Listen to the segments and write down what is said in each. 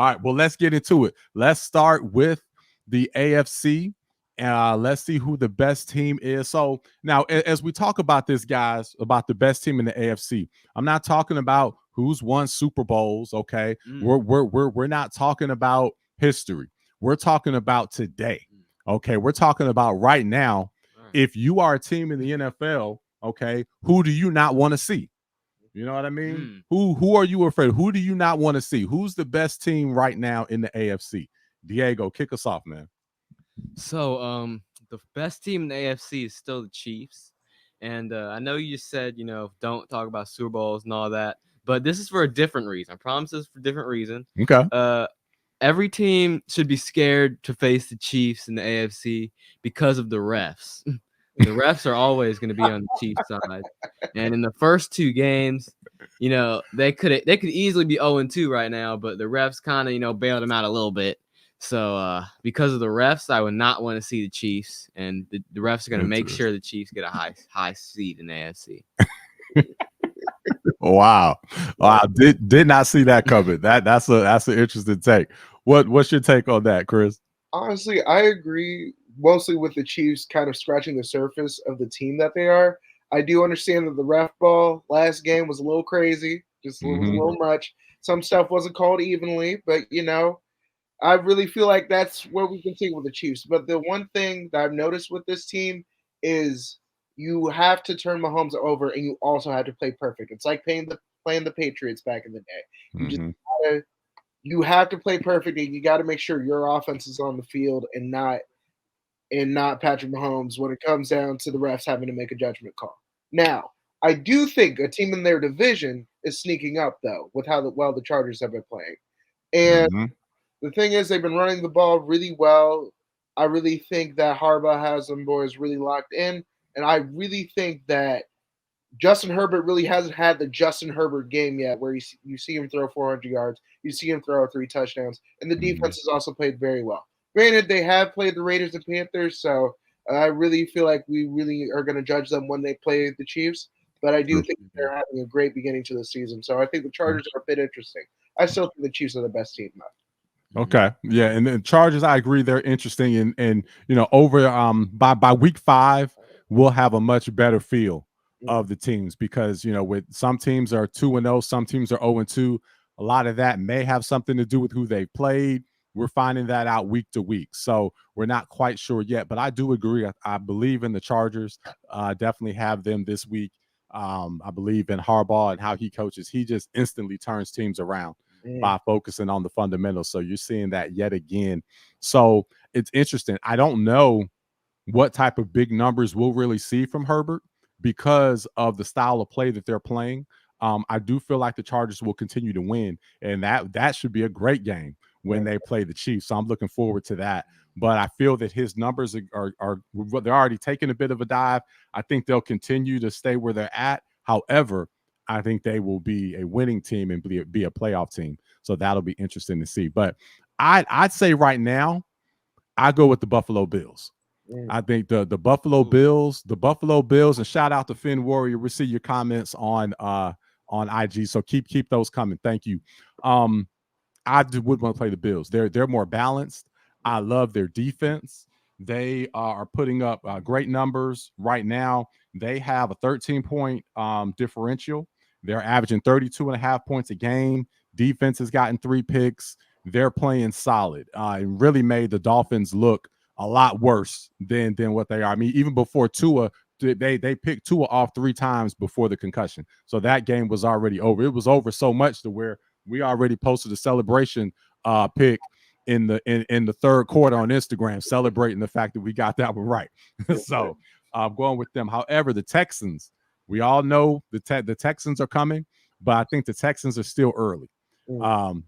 All right, well, let's get into it. Let's start with the AFC. Let's see who the best team is. So now, as we talk about this, guys, about the best team in the AFC, I'm not talking about who's won Super Bowls. Okay, we're not talking about history. We're talking about today. Okay, we're talking about right now. All If you are a team in the NFL, okay, who do you not want to see? You know what I right. mean? Who are you afraid? Who do you not want to see? Who's the best team right now in the AFC? Diego, kick us off, man. So, the best team in the AFC is still the Chiefs, and I know you just said don't talk about Super Bowls and all that, but this is for a different reason. I promise this is for a different reason. Okay. Uh, every team should be scared to face the Chiefs in the AFC because of the refs. The refs are always going to be on the Chiefs side, and in the first two games, they could easily be 0-2 right now, but the refs kind of bailed them out a little bit. So because of the refs, I would not want to see the Chiefs, and the refs are going to make sure the Chiefs get a high seed in the AFC. Wow. Wow. Did not see that coming. That's an interesting take. What's your take on that, Chris? Honestly, I agree mostly with the Chiefs kind of scratching the surface of the team that they are. I do understand that the ref ball last game was a little crazy, just was a little much. Some stuff wasn't called evenly, but I really feel like that's where we can take with the Chiefs. But the one thing that I've noticed with this team is you have to turn Mahomes over, and you also have to play perfect. It's like playing the Patriots back in the day. You just gotta, you have to play perfect, and you got to make sure your offense is on the field and not Patrick Mahomes when it comes down to the refs having to make a judgment call. Now, I do think a team in their division is sneaking up though with how well the Chargers have been playing, and the thing is, they've been running the ball really well. I really think that Harbaugh has them boys really locked in, and I really think that Justin Herbert really hasn't had the Justin Herbert game yet, where you see him throw 400 yards, you see him throw 3 touchdowns, and the defense has also played very well. Granted, they have played the Raiders and Panthers, so I really feel like we really are going to judge them when they play the Chiefs. But I do think they're having a great beginning to the season, so I think the Chargers are a bit interesting. I still think the Chiefs are the best team, though. Okay. Yeah. And then Chargers, I agree, they're interesting. And over by week 5, we'll have a much better feel of the teams because with some teams are 2-0, some teams are 0-2. A lot of that may have something to do with who they played. We're finding that out week to week. So we're not quite sure yet. But I do agree. I believe in the Chargers. Definitely have them this week. I believe in Harbaugh and how he coaches. He just instantly turns teams around by focusing on the fundamentals. So you're seeing that yet again. So it's interesting. I don't know what type of big numbers we'll really see from Herbert because of the style of play that they're playing. I do feel like the Chargers will continue to win, and that should be a great game when they play the Chiefs. So I'm looking forward to that. But I feel that his numbers are they're already taking a bit of a dive. I think they'll continue to stay where they're at. However, I think they will be a winning team and be a playoff team. So that'll be interesting to see. But I'd say right now, I go with the Buffalo Bills. I think the Buffalo Bills, and shout out to Finn Warrior. We see your comments on IG. So keep those coming. Thank you. I would want to play the Bills. They're more balanced. I love their defense. They are putting up great numbers right now. They have a 13-point differential. They're averaging 32.5 points a game. Defense has gotten 3 picks. They're playing solid and really made the Dolphins look a lot worse than what they are. I mean, even before Tua, they picked Tua off 3 times before the concussion. So that game was already over. It was over so much to where we already posted a celebration pick in the third quarter on Instagram, celebrating the fact that we got that one right. So I'm going with them. However, the Texans, we all know the Texans are coming, but I think the Texans are still early.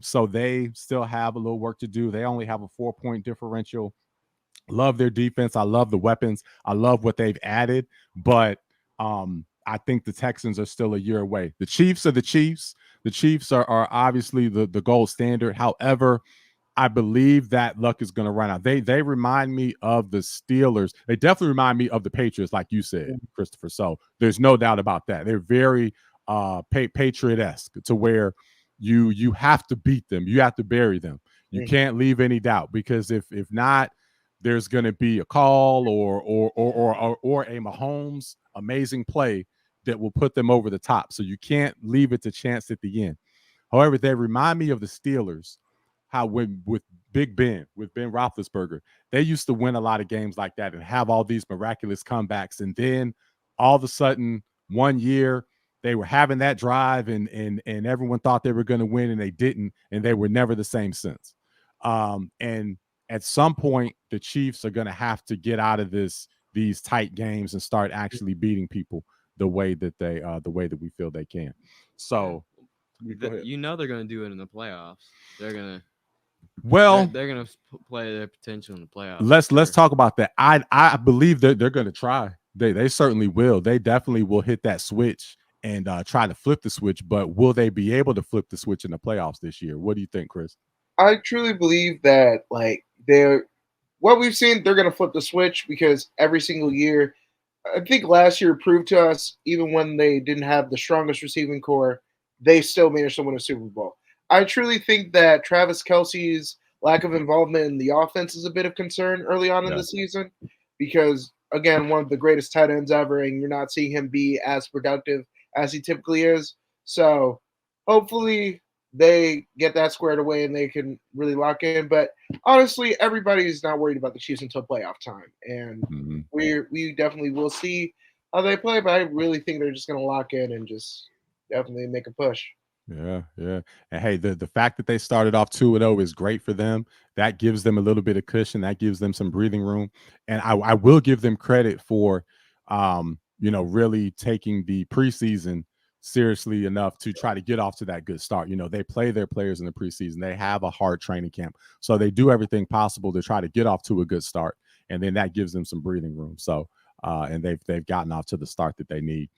So they still have a little work to do. They only have a 4-point differential. Love their defense. I love the weapons. I love what they've added, but I think the Texans are still a year away. The Chiefs are the Chiefs. The Chiefs are obviously the gold standard. However, I believe that luck is going to run out. They remind me of the Steelers. They definitely remind me of the Patriots, like you said, Christopher. So there's no doubt about that. They're very Patriot-esque to where you have to beat them. You have to bury them. You Mhm. can't leave any doubt, because if not, there's going to be a call or a Mahomes amazing play that will put them over the top. So you can't leave it to chance at the end. However, they remind me of the Steelers, how when with with Ben Roethlisberger, they used to win a lot of games like that and have all these miraculous comebacks, and then all of a sudden, one year they were having that drive, and everyone thought they were going to win, and they didn't, and they were never the same since. And at some point, the Chiefs are going to have to get out of these tight games and start actually beating people the way that we feel they can. So. You know they're going to do it in the playoffs. They're going to they're going to play their potential in the playoffs. Let's talk about that. I believe that they're going to try. They certainly will. They definitely will hit that switch and try to flip the switch. But will they be able to flip the switch in the playoffs this year? What do you think, Chris? I truly believe that they're what we've seen, they're going to flip the switch, because every single year, I think last year proved to us, even when they didn't have the strongest receiving core, they still managed to win a Super Bowl. I truly think that Travis Kelce's lack of involvement in the offense is a bit of concern early on in the season, because, again, one of the greatest tight ends ever, and you're not seeing him be as productive as he typically is. So hopefully they get that squared away and they can really lock in. But honestly, everybody's not worried about the Chiefs until playoff time, and we definitely will see how they play. But I really think they're just going to lock in and just definitely make a push. Yeah. And hey, the fact that they started off 2-0 is great for them. That gives them a little bit of cushion. That gives them some breathing room. And I will give them credit for, really taking the preseason seriously enough to try to get off to that good start. They play their players in the preseason. They have a hard training camp. So they do everything possible to try to get off to a good start. And then that gives them some breathing room. So, and they've gotten off to the start that they need.